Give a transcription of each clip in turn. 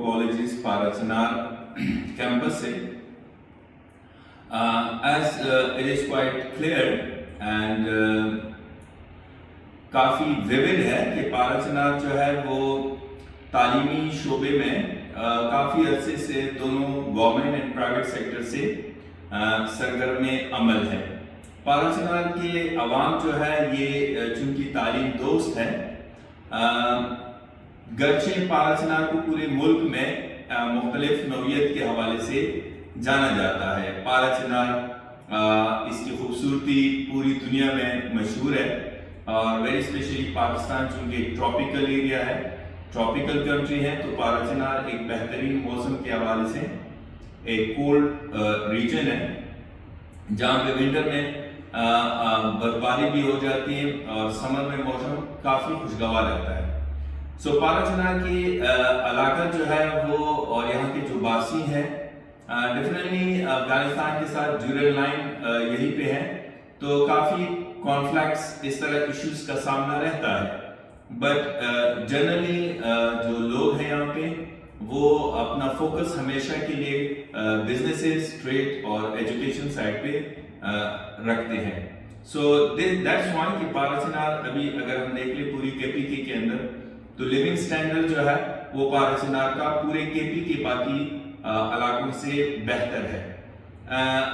Colleges Parachinar campus से as it is quite clear and काफ़ी विविध है कि पाराचनार जो है वो तालीमी शोबे में काफ़ी अरसे से दोनों गवर्नमेंट एंड प्राइवेट सेक्टर से सरगर्म अमल है। पाराचनार के अवाम जो है ये चूँकि तालीम दोस्त है, गरचे पाराचनार को पूरे मुल्क में मुख्तलिफ नौइयत के हवाले से जाना जाता है। पाराचनार इसकी खूबसूरती पूरी दुनिया में मशहूर है और वेरी स्पेशली पाकिस्तान चूँकि ट्रॉपिकल एरिया है, ट्रॉपिकल कंट्री है, तो पाराचनार एक बेहतरीन मौसम के हवाले से एक कोल्ड रीजन है जहाँ पे विंटर में बर्फबारी भी हो जाती है और समर में मौसम काफ़ी खुशगवार रहता है। सो पाराचनार की इलाका जो है वो और यहाँ के जो बासी हैं डेफिनेटली अफगानिस्तान के साथ ड्यूरल लाइन यहीं पे है, तो काफ़ी कॉन्फ्लिक्ट्स इस तरह इश्यूज का सामना रहता है। बट जनरली जो लोग हैं यहाँ पे वो अपना फोकस हमेशा के लिए बिजनेसेस, ट्रेड और एजुकेशन साइड पे रखते हैं। सो दैट्स व्हाई कि पाराचनार अभी अगर हम देख ले पूरी केपीके के अंदर तो लिविंग स्टैंडर्ड जो है वो पाराचनार का पूरे केपी के बाकी इलाकों से बेहतर है।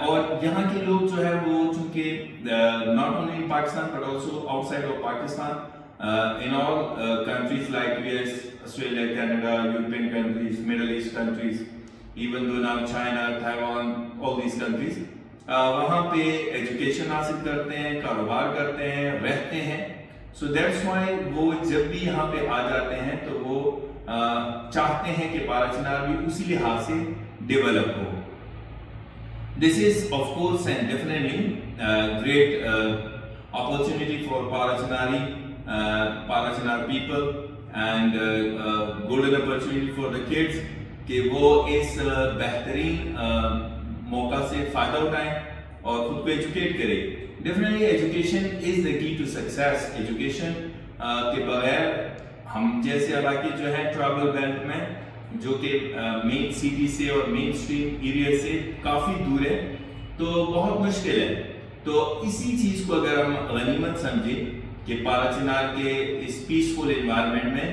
और यहाँ के लोग जो है वो चूँकि not only in Pakistan but also outside of Pakistan in all countries like US, Australia, Canada, European countries, Middle East countries, even though now China, Taiwan, all these countries, वहाँ पे एजुकेशन हासिल करते हैं, कारोबार करते हैं, रहते हैं। So that's why वो जब भी यहाँ पे आ जाते हैं तो वो चाहते हैं कि पाराचनार भी उसी लिहाज से डेवलप हो। This is of course and definitely great opportunity for Parachinar people and golden opportunity for the kids कि वो इस बेहतरीन मौका से फ़ायदा उठाएं और खुद को एजुकेट करें। Definitely education is the key to success. Education के बगैर हम जैसे इलाके जो है ट्राइबल बेल्ट में जो कि मेन सिटी से और मेन स्ट्रीम एरिया से काफ़ी दूर है तो बहुत मुश्किल है। तो इसी चीज़ को अगर हम गनीमत समझें कि पाराचनार के इस पीसफुल एनवायरनमेंट में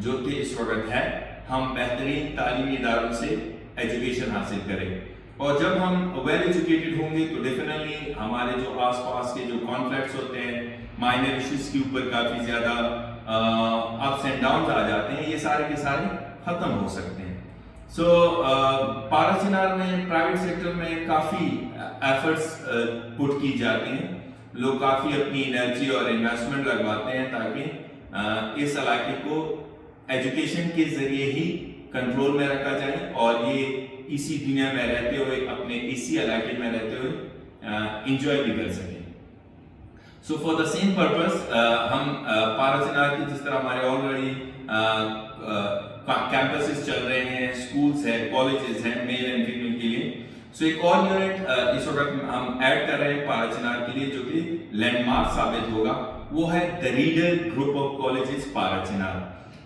जो कि इस वक्त है हम बेहतरीन तालीमी इदारों से एजुकेशन हासिल करें और जब हम वेल एजुकेटेड होंगे तो डेफिनेटली हमारे जो आसपास के जो कॉन्फ्लिक्ट्स होते हैं, माइनर इश्यूज के ऊपर काफ़ी ज़्यादा अप्स एंड डाउन्स आ जाते हैं, ये सारे के सारे ख़त्म हो सकते हैं। सो पाराचनार में प्राइवेट सेक्टर में काफ़ी एफर्ट्स पुट की जाती हैं, लोग काफ़ी अपनी एनर्जी और इन्वेस्टमेंट लगवाते हैं ताकि इस इलाके को एजुकेशन के ज़रिए ही कंट्रोल में रखा जाए और ये इसी दुनिया में रहते हुए अपने इसी इलाके में रहते हुए इंजॉय भी कर सकें। So for the same purpose हम पाराचनार की जिस तरह हमारे ऑलरेडी कैंपसेस चल रहे हैं, स्कूल्स हैं, कॉलेजेस हैं मेल एंड फीमेल के लिए, सो एक और यूनिट इस वक्त हम ऐड कर रहे हैं पाराचनार के लिए जो कि लैंडमार्क साबित होगा, वो है the reader group of colleges Parachinar.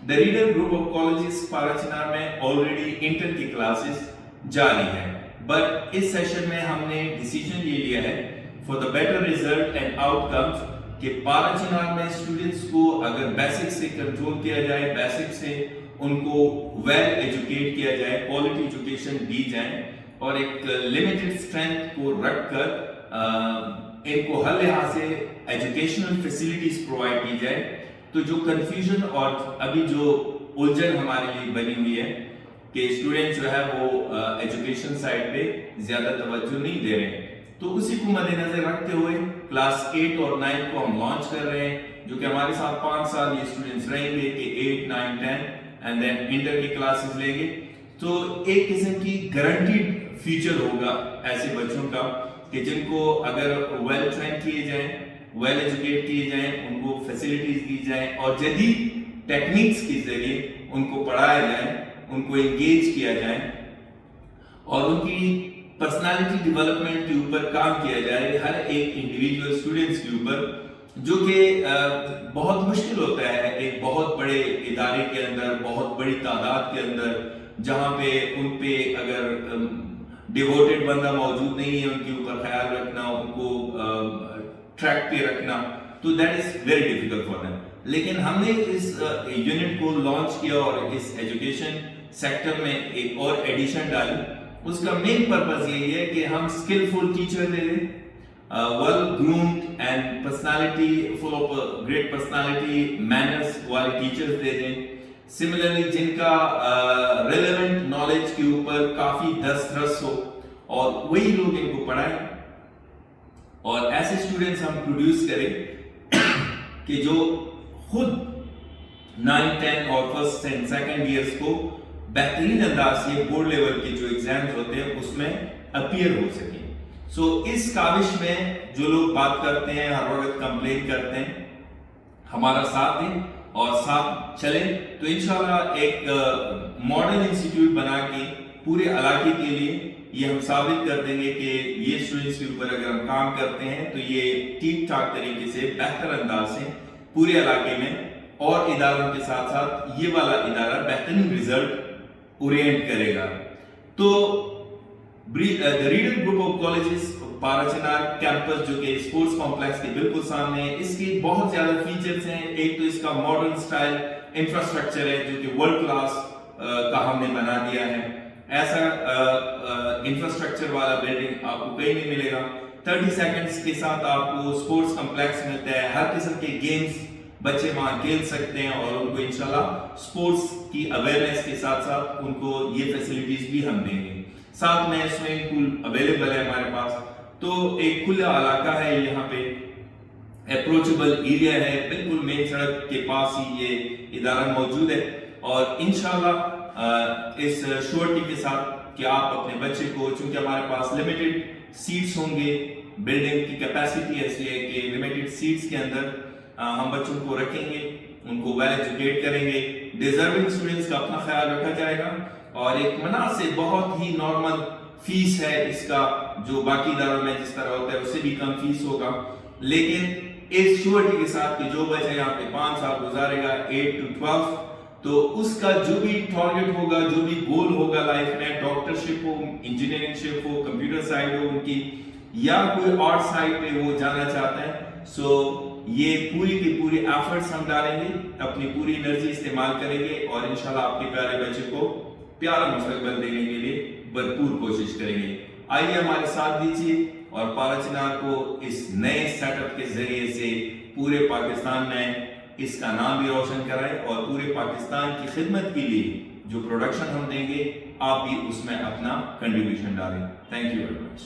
The reader group of colleges Parachinar में ऑलरेडी इंटर की क्लासेस जारी हैं, बट इस सेशन में हमने डिसीजन ये लिया है for the better result and outcomes कि पाराचनार में स्टूडेंट्स को अगर बेसिक से कंट्रोल किया जाए, बेसिक से उनको वेल एजुकेट किया जाए, क्वालिटी एजुकेशन दी जाए और एक लिमिटेड स्ट्रेंथ को रखकर इनको हर लिहाज से एजुकेशनल फैसिलिटीज प्रोवाइड की जाए, तो जो कंफ्यूजन और अभी जो उलझन हमारे लिए बनी हुई है कि स्टूडेंट जो है वो एजुकेशन साइड पे ज्यादा तवज्जो नहीं दे रहे, तो उसी को मद्देनजर रखते हुए क्लास 8 और 9 को हम लॉन्च कर रहे हैं, जो कि हमारे साथ 5 साल ये स्टूडेंट्स रहेंगे कि 8, 9, 10 एंड देन इंटर की क्लासेस लेंगे। तो एक किस्म की गारंटीड फ्यूचर होगा ऐसे बच्चों का कि जिनको अगर वेल ट्रेन किए जाएं, वेल एजुकेट किए जाएं, उनको फैसिलिटीज दी जाएं और जदीद टेक्निक्स के जरिए उनको पढ़ाया जाए, उनको एंगेज किया जाए और उनकी पर्सनालिटी डेवलपमेंट के ऊपर काम किया जाए हर एक इंडिविजुअल स्टूडेंट्स के ऊपर, जो कि बहुत मुश्किल होता है एक बहुत बड़े इदारे के अंदर, बहुत बड़ी तादाद के अंदर جہاں پہ ان پہ اگر ڈیووٹیڈ بندہ موجود نہیں ہے ان کے اوپر خیال رکھنا, ان کو ٹریک پہ رکھنا, تو that is very difficult for them. لیکن ہم نے اس یونٹ کو لانچ کیا اور اس ایجوکیشن سیکٹر میں ایک اور ایڈیشن ڈالی. اس کا مین پرپز یہی ہے کہ ہم اسکلفل ٹیچر دے دیں, well groomed and personality full of great personality manners والے ٹیچرز دے دیں. سملرلی جن کا ریلیونٹ نالج کے اوپر کافی دسترس ہو اور وہی لوگ ان کو پڑھائیں, اور ایسے اسٹوڈنٹس ہم پروڈیوس کریں کہ جو خود 9, 10 اور فرسٹ اینڈ سیکنڈ ایئرس کو بہترین انداز سے بورڈ لیول کے جو ایگزامز ہوتے ہیں اس میں اپیئر ہو سکیں. سو اس کاوش میں جو لوگ بات کرتے ہیں, ہر وقت کمپلین کرتے ہیں, ہمارا ساتھ دیں اور ساتھ چلیں تو انشاءاللہ ایک ماڈل انسٹیٹیوٹ بنا کے پورے علاقے کے لیے یہ ہم ثابت کر دیں گے کہ یہ اسٹوڈنٹس کے اوپر اگر ہم کام کرتے ہیں تو یہ ٹھیک ٹھاک طریقے سے بہتر انداز سے پورے علاقے میں اور اداروں کے ساتھ ساتھ یہ والا ادارہ بہترین ریزلٹ اورینٹ کرے گا. تو the reader group of colleges Parachinar campus جو کہ اسپورٹس کمپلیکس کے بالکل سامنے ہے, اس کے بہت زیادہ فیچرز ہیں. ایک تو اس کا ماڈرن اسٹائل انفراسٹرکچر ہے جو کہ ورلڈ کلاس کا ہم نے بنا دیا ہے. ایسا انفراسٹرکچر والا بلڈنگ آپ کو کہیں نہیں ملے گا. 30 سیکنڈز کے ساتھ آپ کو اسپورٹس کمپلیکس ملتا ہے, ہر قسم کے گیمز بچے وہاں کھیل سکتے ہیں اور ان کو انشاءاللہ اسپورٹس کی اویئرنیس کے ساتھ ساتھ ان کو یہ فیسلٹیز بھی ہم دیں گے. ساتھ میں سوئمنگ پول اویلیبل ہے ہمارے پاس. تو ایک کھلا علاقہ ہے, یہاں پہ اپروچیبل ایریا ہے, بالکل مین سڑک کے پاس ہی یہ ادارہ موجود ہے. اور انشاءاللہ اس شورٹی کے ساتھ کہ آپ اپنے بچے کو, چونکہ ہمارے پاس لمیٹڈ سیٹس ہوں گے, بلڈنگ کی کیپیسٹی ایسی ہے کہ لمیٹڈ سیٹس کے اندر ہم بچوں کو رکھیں گے, ان کو ویل ایجوکیٹ کریں گے. ڈیزرونگ اسٹوڈنٹس کا اپنا خیال رکھا جائے گا اور ایک مناسب بہت ہی نارمل فیس ہے اس کا, جو باقی اداروں میں جس طرح ہوتا ہے اس سے بھی کم فیس ہوگا. لیکن اس شورٹی کے ساتھ کہ جو بچہ یہاں پہ 5 سال گزارے گا 8 to 12, تو اس کا جو بھی ٹارگٹ ہوگا, جو بھی گول ہوگا لائف میں, ڈاکٹرشپ ہو, انجینئرنگ شپ ہو, کمپیوٹر سائڈ ہو ان کی, یا کوئی آرٹ سائڈ پہ وہ جانا چاہتا ہے, سو یہ پوری کی پوری ایفرٹس ہم ڈالیں گے, اپنی پوری انرجی استعمال کریں گے اور انشاءاللہ آپ کے پیارے بچے کو پیارا مستقبل دینے کے لیے بھرپور کوشش کریں گے. آئیے ہمارے ساتھ دیجیے اور پارچنار کو اس نئے سیٹ اپ کے ذریعے سے پورے پاکستان میں اس کا نام بھی روشن کرائے اور پورے پاکستان کی خدمت کے لیے جو پروڈکشن ہم دیں گے آپ بھی اس میں اپنا کنٹریبیوشن ڈالیں. Thank you very much.